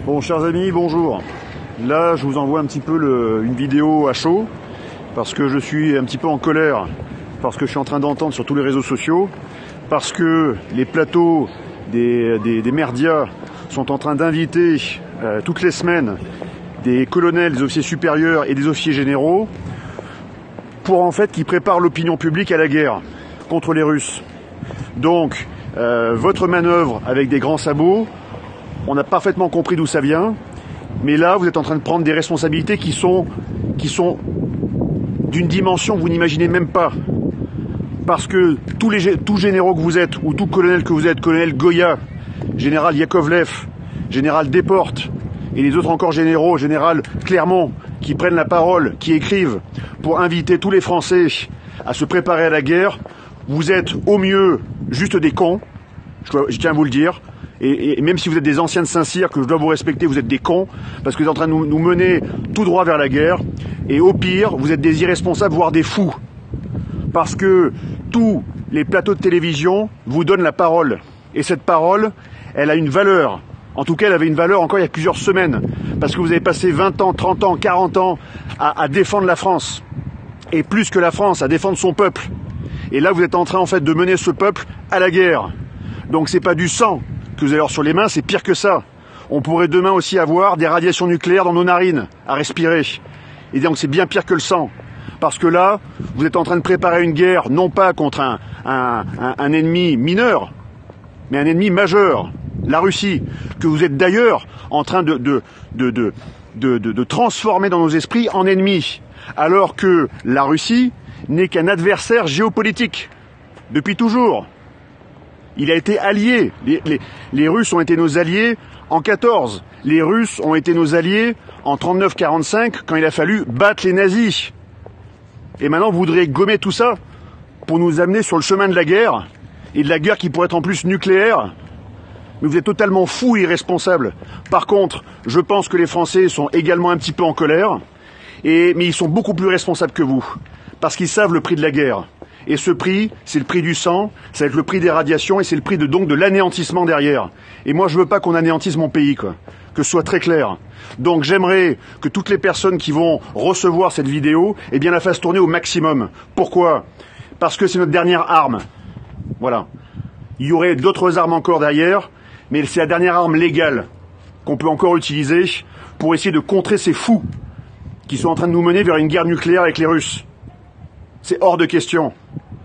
Bon, chers amis, bonjour. Là, je vous envoie un petit peu une vidéo à chaud, parce que je suis un petit peu en colère, parce que je suis en train d'entendre sur tous les réseaux sociaux, parce que les plateaux des merdias sont en train d'inviter toutes les semaines des colonels, des officiers supérieurs et des officiers généraux, pour en fait qu'ils préparent l'opinion publique à la guerre contre les Russes. Donc, votre manœuvre avec des grands sabots, on a parfaitement compris d'où ça vient, mais là, vous êtes en train de prendre des responsabilités qui sont d'une dimension que vous n'imaginez même pas. Parce que tous généraux que vous êtes, ou tout colonel que vous êtes, colonel Goya, général Yakovlev, général Desportes, et les autres encore généraux, général Clermont, qui prennent la parole, qui écrivent pour inviter tous les Français à se préparer à la guerre, vous êtes au mieux juste des cons, je tiens à vous le dire. Et même si vous êtes des anciens de Saint-Cyr, que je dois vous respecter, vous êtes des cons, parce que vous êtes en train de nous mener tout droit vers la guerre. Et au pire, vous êtes des irresponsables, voire des fous. Parce que tous les plateaux de télévision vous donnent la parole. Et cette parole, elle a une valeur. En tout cas, elle avait une valeur encore il y a plusieurs semaines. Parce que vous avez passé 20 ans, 30 ans, 40 ans à défendre la France. Et plus que la France, à défendre son peuple. Et là, vous êtes en train, en fait, de mener ce peuple à la guerre. Donc c'est pas du sang que vous avez alors sur les mains, c'est pire que ça. On pourrait demain aussi avoir des radiations nucléaires dans nos narines à respirer. Et donc c'est bien pire que le sang. Parce que là, vous êtes en train de préparer une guerre, non pas contre un ennemi mineur, mais un ennemi majeur, la Russie, que vous êtes d'ailleurs en train de transformer dans nos esprits en ennemi. Alors que la Russie n'est qu'un adversaire géopolitique, depuis toujours. Il a été allié. Les Russes ont été nos alliés en 14. Les Russes ont été nos alliés en 39-45 quand il a fallu battre les nazis. Et maintenant, vous voudriez gommer tout ça pour nous amener sur le chemin de la guerre, et de la guerre qui pourrait être en plus nucléaire. Mais vous êtes totalement fous et irresponsables. Par contre, je pense que les Français sont également un petit peu en colère, mais ils sont beaucoup plus responsables que vous, parce qu'ils savent le prix de la guerre. Et ce prix, c'est le prix du sang, ça va être le prix des radiations et c'est le prix donc de l'anéantissement derrière. Et moi, je veux pas qu'on anéantisse mon pays, quoi. Que ce soit très clair. Donc j'aimerais que toutes les personnes qui vont recevoir cette vidéo, eh bien la fassent tourner au maximum. Pourquoi ? Parce que c'est notre dernière arme. Voilà. Il y aurait d'autres armes encore derrière, mais c'est la dernière arme légale qu'on peut encore utiliser pour essayer de contrer ces fous qui sont en train de nous mener vers une guerre nucléaire avec les Russes. C'est hors de question.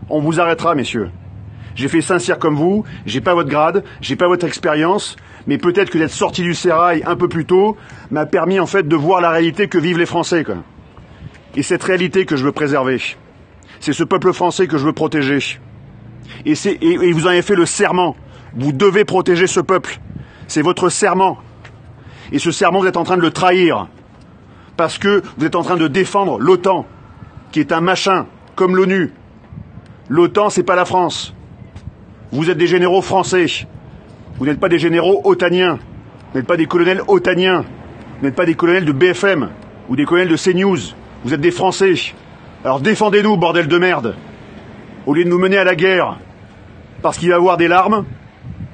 On vous arrêtera, messieurs. J'ai fait Saint-Cyr comme vous, j'ai pas votre grade, j'ai pas votre expérience, mais peut-être que d'être sorti du sérail un peu plus tôt m'a permis en fait de voir la réalité que vivent les Français, quoi. Et cette réalité que je veux préserver. C'est ce peuple français que je veux protéger. Et vous en avez fait le serment. Vous devez protéger ce peuple. C'est votre serment. Et ce serment, vous êtes en train de le trahir. Parce que vous êtes en train de défendre l'OTAN, qui est un machin, comme l'ONU. L'OTAN, c'est pas la France. Vous êtes des généraux français. Vous n'êtes pas des généraux otaniens. Vous n'êtes pas des colonels otaniens. Vous n'êtes pas des colonels de BFM ou des colonels de CNews. Vous êtes des Français. Alors défendez-nous, bordel de merde. Au lieu de nous mener à la guerre. Parce qu'il va y avoir des larmes,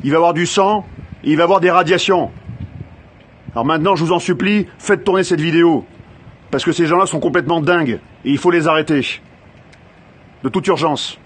il va y avoir du sang, et il va y avoir des radiations. Alors maintenant, je vous en supplie, faites tourner cette vidéo. Parce que ces gens-là sont complètement dingues. Et il faut les arrêter. De toute urgence.